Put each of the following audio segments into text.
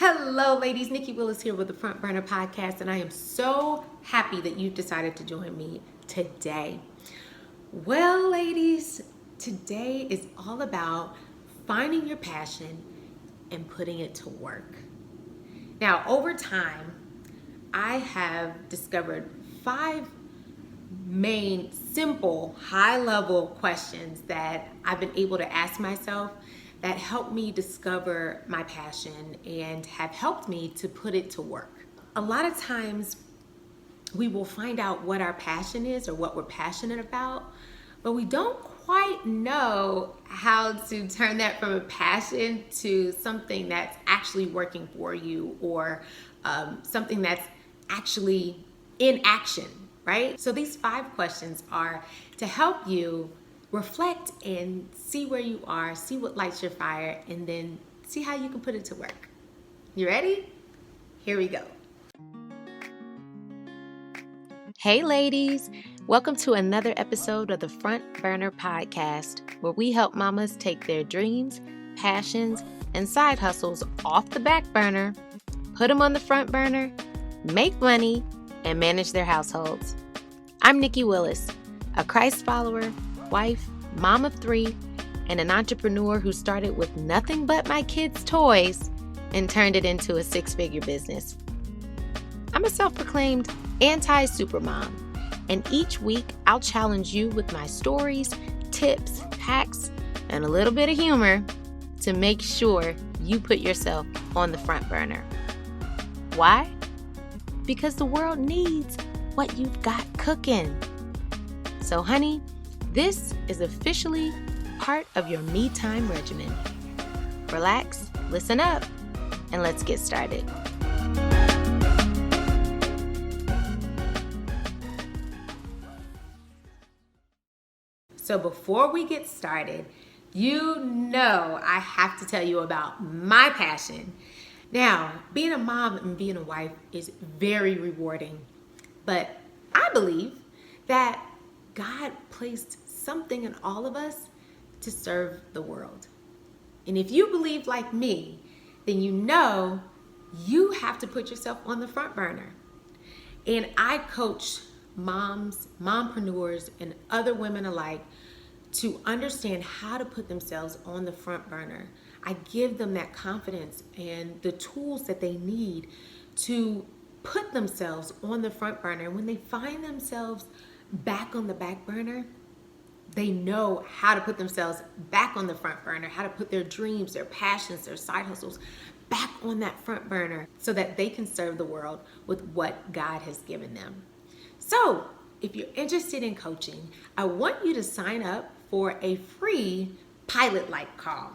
Hello, ladies. Nikki Willis here with the Front Burner Podcast, and I am so happy that you've decided to join me today. Well, ladies, today is all about finding your passion and putting it to work. Now, over time, I have discovered 5 main, simple, high-level questions that I've been able to ask myself that helped me discover my passion and have helped me to put it to work. A lot of times we will find out what our passion is or what we're passionate about, but we don't quite know how to turn that from a passion to something that's actually working for you or something that's actually in action, right? So these 5 questions are to help you reflect and see where you are, see what lights your fire, and then see how you can put it to work. You ready? Here we go. Hey ladies, welcome to another episode of the Front Burner Podcast, where we help mamas take their dreams, passions, and side hustles off the back burner, put them on the front burner, make money, and manage their households. I'm Nikki Willis, a Christ follower, wife, mom of 3, and an entrepreneur who started with nothing but my kids' toys and turned it into a 6-figure business. I'm a self-proclaimed anti-supermom, and each week I'll challenge you with my stories, tips, hacks, and a little bit of humor to make sure you put yourself on the front burner. Why? Because the world needs what you've got cooking. So honey, this is officially part of your me time regimen. Relax, listen up, and let's get started. So before we get started, you know I have to tell you about my passion. Now, being a mom and being a wife is very rewarding, but I believe that God placed something in all of us to serve the world. And if you believe like me, then you know you have to put yourself on the front burner. And I coach moms, mompreneurs, and other women alike to understand how to put themselves on the front burner. I give them that confidence and the tools that they need to put themselves on the front burner. And when they find themselves back on the back burner, they know how to put themselves back on the front burner, how to put their dreams, their passions, their side hustles back on that front burner so that they can serve the world with what God has given them. So if you're interested in coaching, I want you to sign up for a free pilot-like call.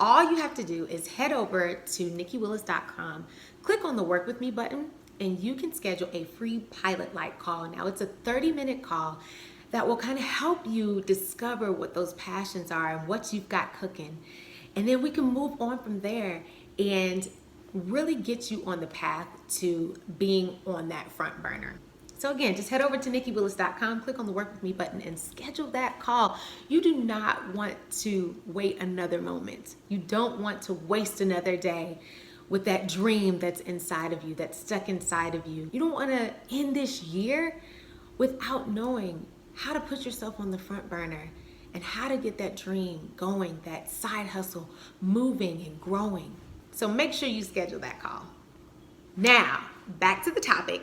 All you have to do is head over to NikkiWillis.com, click on the Work With Me button, and you can schedule a free pilot-like call. Now, it's a 30-minute call that will kind of help you discover what those passions are and what you've got cooking. And then we can move on from there and really get you on the path to being on that front burner. So again, just head over to NikkiWillis.com, click on the Work With Me button, and schedule that call. You do not want to wait another moment. You don't want to waste another day with that dream that's inside of you, that's stuck inside of you. You don't want to end this year without knowing how to put yourself on the front burner and how to get that dream going, that side hustle moving and growing. So make sure you schedule that call. Now, back to the topic,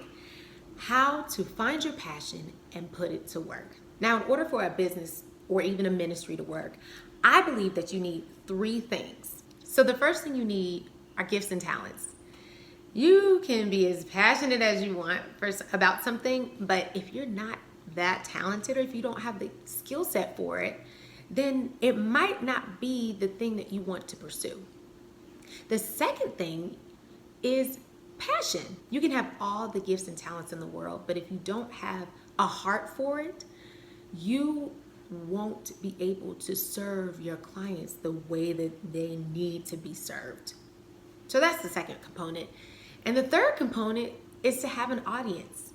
how to find your passion and put it to work. Now, in order for a business or even a ministry to work, I believe that you need 3 things. So the first thing you need are gifts and talents. You can be as passionate as you want about something, but if you're not that talented or if you don't have the skill set for it, then it might not be the thing that you want to pursue. The second thing is passion. You can have all the gifts and talents in the world, but if you don't have a heart for it, you won't be able to serve your clients the way that they need to be served. So that's the second component. And the third component is to have an audience.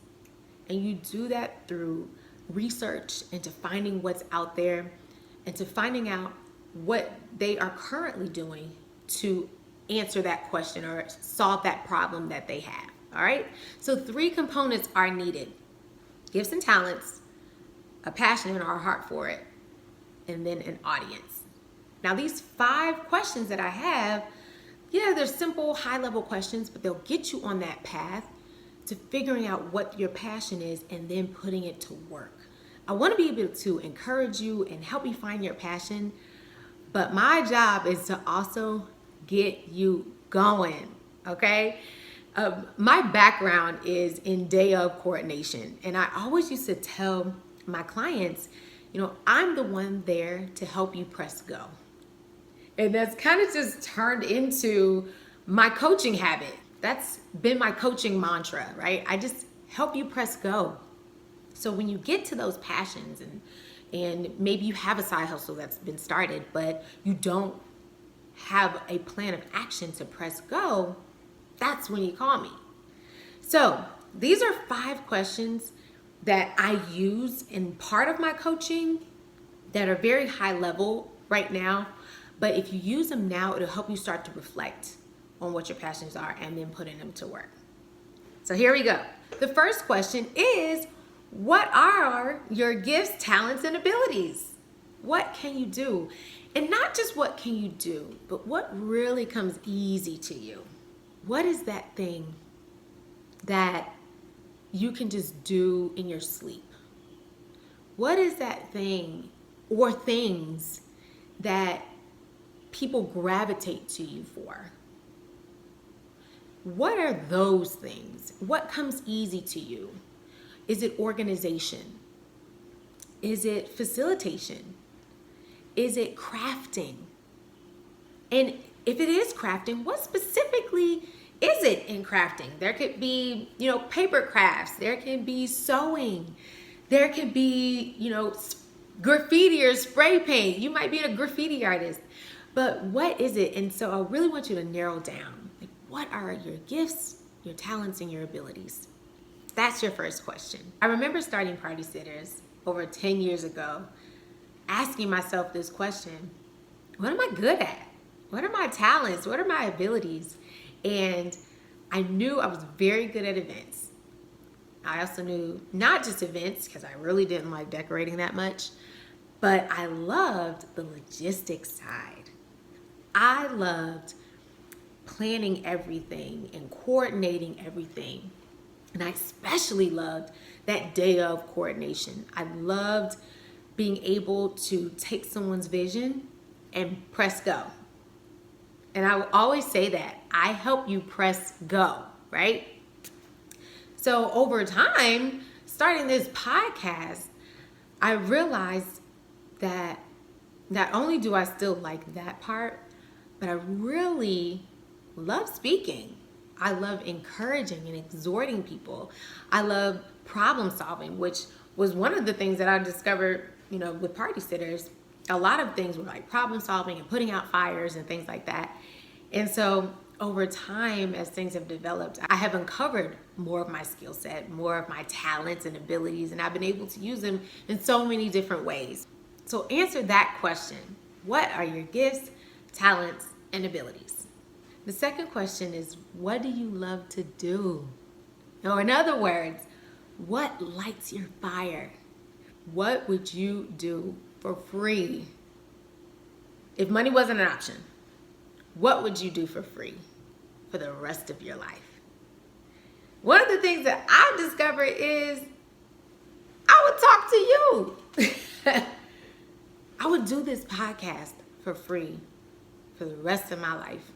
And you do that through research and to finding what's out there and to finding out what they are currently doing to answer that question or solve that problem that they have. All right. So 3 components are needed: gifts and talents, a passion in our heart for it, and then an audience. Now, these 5 questions that I have, yeah, they're simple, high-level questions, but they'll get you on that path to figuring out what your passion is and then putting it to work. I want to be able to encourage you and help you find your passion, but my job is to also get you going, okay? My background is in day of coordination, and I always used to tell my clients, I'm the one there to help you press go. And that's kind of just turned into my coaching habit. That's been my coaching mantra, right? I just help you press go. So when you get to those passions and maybe you have a side hustle that's been started, but you don't have a plan of action to press go, that's when you call me. So these are 5 questions that I use in part of my coaching that are very high level right now. But if you use them now, it'll help you start to reflect on what your passions are and then putting them to work. So here we go. The first question is, what are your gifts, talents, and abilities? What can you do? And not just what can you do, but what really comes easy to you? What is that thing that you can just do in your sleep? What is that thing or things that people gravitate to you for? What are those things? What comes easy to you? Is it organization? Is it facilitation? Is it crafting? And if it is crafting, what specifically is it in crafting? There could be, paper crafts. There can be sewing. There could be, graffiti or spray paint. You might be a graffiti artist. But what is it? And so I really want you to narrow down, what are your gifts, your talents, and your abilities? That's your first question. I remember starting Party Sitters over 10 years ago, asking myself this question: what am I good at? What are my talents? What are my abilities? And I knew I was very good at events. I also knew not just events, because I really didn't like decorating that much, but I loved the logistics side. I loved planning everything and coordinating everything. And I especially loved that day of coordination. I loved being able to take someone's vision and press go. And I will always say that I help you press go, right? So over time, starting this podcast, I realized that not only do I still like that part, but I really love speaking. I love encouraging and exhorting people. I love problem solving, which was one of the things that I discovered, with Party Sitters. A lot of things were like problem solving and putting out fires and things like that. And so over time, as things have developed, I have uncovered more of my skill set, more of my talents and abilities, and I've been able to use them in so many different ways. So answer that question. What are your gifts, talents, and abilities? The second question is, what do you love to do? Or in other words, what lights your fire? What would you do for free? If money wasn't an option, what would you do for free for the rest of your life? One of the things that I discovered is I would talk to you. I would do this podcast for free for the rest of my life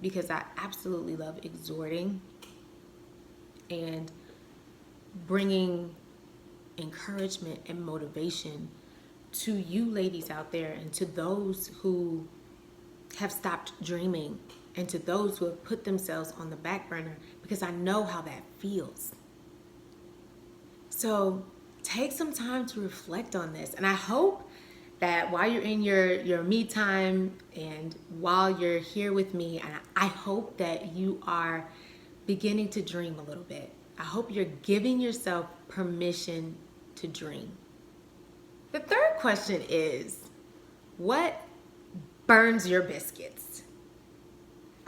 because I absolutely love exhorting and bringing encouragement and motivation to you ladies out there and to those who have stopped dreaming and to those who have put themselves on the back burner, because I know how that feels. So take some time to reflect on this, and I hope that while you're in your me time and while you're here with me, and I hope that you are beginning to dream a little bit. I hope you're giving yourself permission to dream. The third question is, what burns your biscuits?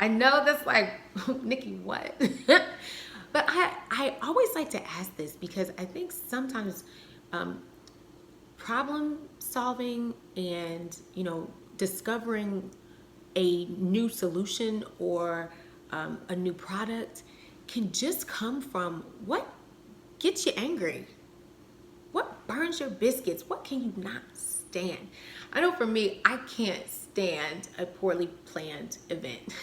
I know that's like, Nikki, what? But I always like to ask this because I think sometimes problem solving and, discovering a new solution or a new product can just come from what gets you angry. What burns your biscuits? What can you not stand? I know for me, I can't stand a poorly planned event.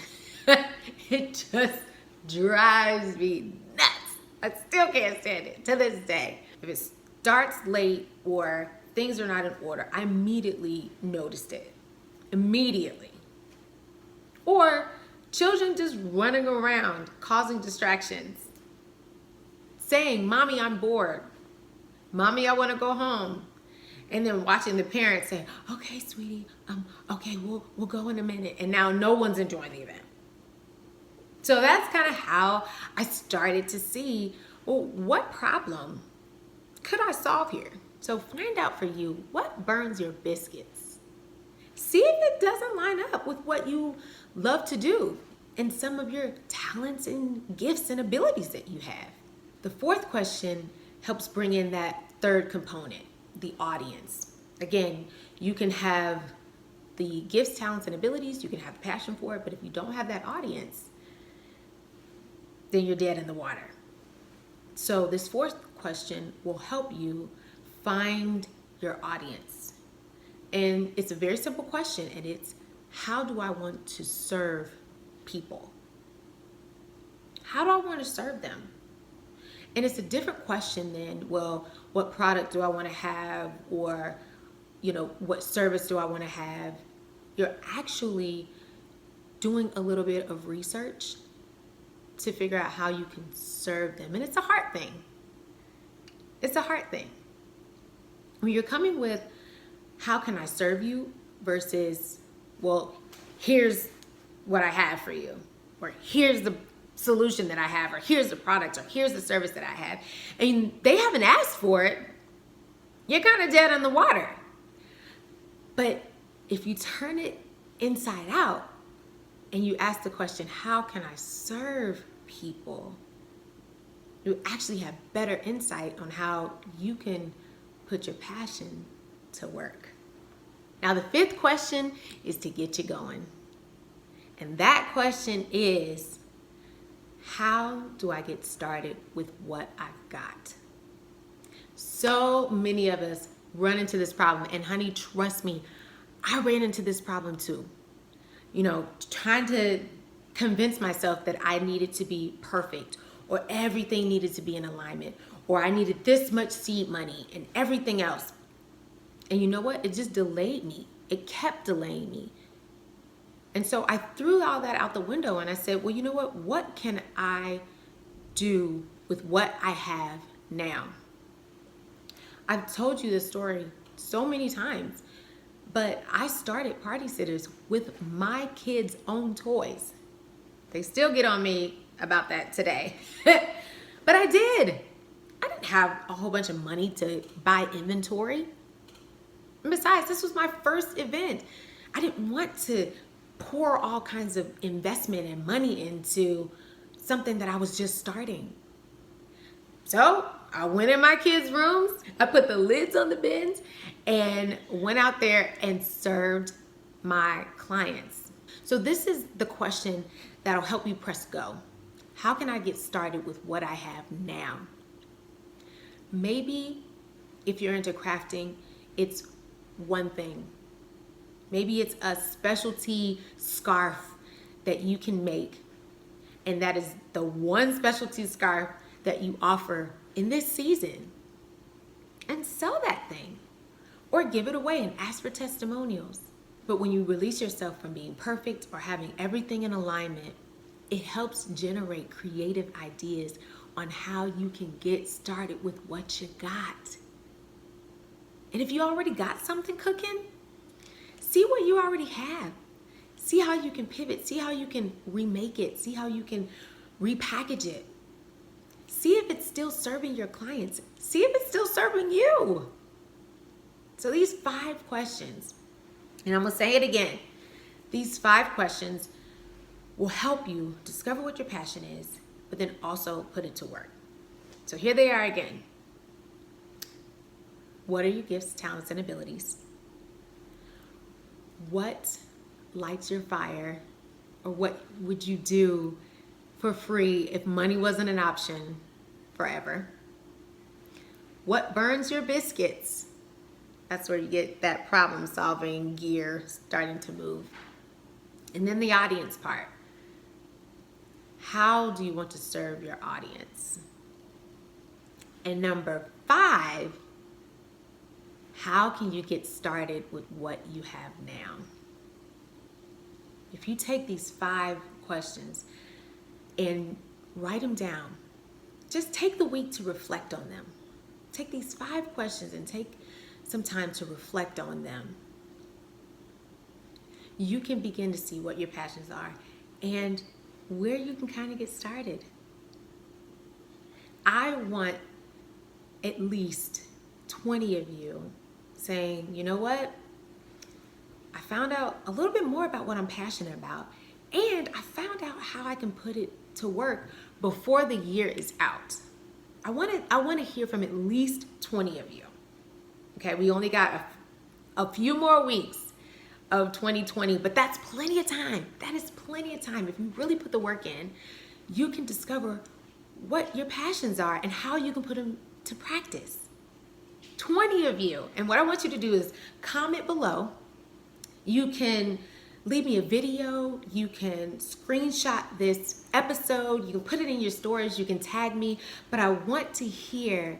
It just drives me nuts. I still can't stand it to this day. If it starts late or things are not in order, I immediately noticed it. Immediately. Or children just running around causing distractions. Saying, "Mommy, I'm bored. Mommy, I want to go home." And then watching the parents say, "Okay, sweetie, okay, we'll go in a minute." And now no one's enjoying the event. So that's kind of how I started to see, well, what problem could I solve here? So find out for you, what burns your biscuits? See if it doesn't line up with what you love to do and some of your talents and gifts and abilities that you have. The fourth question helps bring in that third component, the audience. Again, you can have the gifts, talents, and abilities, you can have passion for it, but if you don't have that audience, then you're dead in the water. So this fourth question will help you find your audience. And it's a very simple question, and it's, how do I want to serve people? How do I want to serve them? And it's a different question than, well, what product do I want to have? Or, what service do I want to have? You're actually doing a little bit of research to figure out how you can serve them. And it's a hard thing. It's a hard thing. When you're coming with, how can I serve you versus, well, here's what I have for you, or here's the solution that I have, or here's the product, or here's the service that I have, and they haven't asked for it, you're kind of dead in the water. But if you turn it inside out and you ask the question, how can I serve people? You actually have better insight on how you can put your passion to work. Now, the fifth question is to get you going. And that question is, how do I get started with what I've got? So many of us run into this problem. And honey, trust me, I ran into this problem too. Trying to convince myself that I needed to be perfect, or everything needed to be in alignment, or I needed this much seed money and everything else. And you know what? It just delayed me. It kept delaying me. And so I threw all that out the window and I said, well, you know what? What can I do with what I have now? I've told you this story so many times, but I started Party Sitters with my kids' own toys. They still get on me about that today. But I did. I didn't have a whole bunch of money to buy inventory. And besides, this was my first event. I didn't want to pour all kinds of investment and money into something that I was just starting. So I went in my kids' rooms, I put the lids on the bins, and went out there and served my clients. So this is the question that'll help you press go. How can I get started with what I have now? Maybe if you're into crafting, it's one thing. Maybe it's a specialty scarf that you can make, and that is the one specialty scarf that you offer in this season. And sell that thing, or give it away and ask for testimonials. But when you release yourself from being perfect or having everything in alignment, it helps generate creative ideas on how you can get started with what you got. And if you already got something cooking, see what you already have. See how you can pivot. See how you can remake it. See how you can repackage it. See if it's still serving your clients. See if it's still serving you. So these 5 questions, and I'm going to say it again. These 5 questions will help you discover what your passion is, but then also put it to work. So here they are again. What are your gifts, talents, and abilities? What lights your fire? Or what would you do for free if money wasn't an option forever? What burns your biscuits? That's where you get that problem-solving gear starting to move. And then the audience part. How do you want to serve your audience? And number 5, how can you get started with what you have now? If you take these 5 questions and write them down, just take the week to reflect on them. Take these 5 questions and take some time to reflect on them. You can begin to see what your passions are and where you can kind of get started. I want at least 20 of you saying, you know what? I found out a little bit more about what I'm passionate about, and I found out how I can put it to work before the year is out. I want to hear from at least 20 of you. Okay, we only got a few more weeks of 2020, but that's plenty of time. That is plenty of time. If you really put the work in, you can discover what your passions are and how you can put them to practice. 20 of you. And what I want you to do is comment below. You can leave me a video. You can screenshot this episode. You can put it in your stories. You can tag me. But I want to hear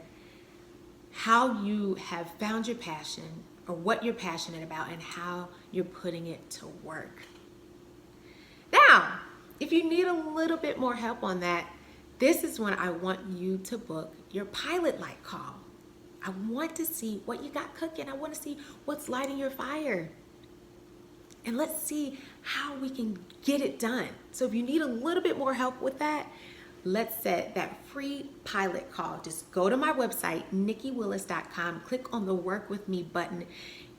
how you have found your passion or what you're passionate about and how you're putting it to work. Now, if you need a little bit more help on that, this is when I want you to book your pilot light call. I want to see what you got cooking. I want to see what's lighting your fire. And let's see how we can get it done. So if you need a little bit more help with that, let's set that free pilot call. Just go to my website, nikkywillis.com, click on the Work With Me button,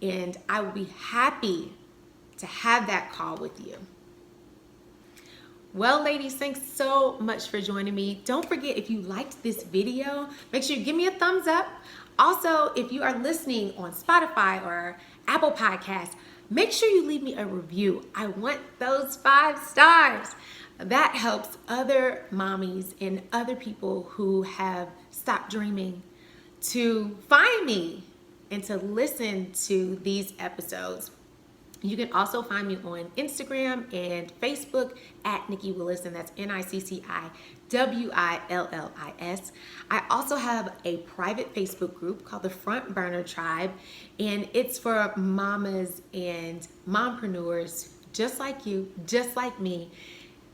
and I will be happy to have that call with you. Well, ladies, thanks so much for joining me. Don't forget, if you liked this video, make sure you give me a thumbs up. Also, if you are listening on Spotify or Apple Podcasts, make sure you leave me a review. I want those 5 stars. That helps other mommies and other people who have stopped dreaming to find me and to listen to these episodes. You can also find me on Instagram and Facebook at Nikki Willis, and that's NICCIWILLIS. I also have a private Facebook group called the Front Burner Tribe, and it's for mamas and mompreneurs just like you, just like me,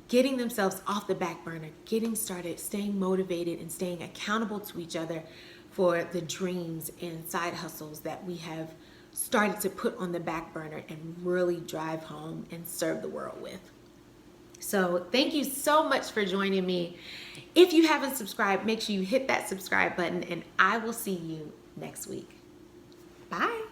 getting themselves off the back burner, getting started, staying motivated, and staying accountable to each other for the dreams and side hustles that we have started to put on the back burner and really drive home and serve the world with. So thank you so much for joining me. If you haven't subscribed, make sure you hit that subscribe button, and I will see you next week. Bye.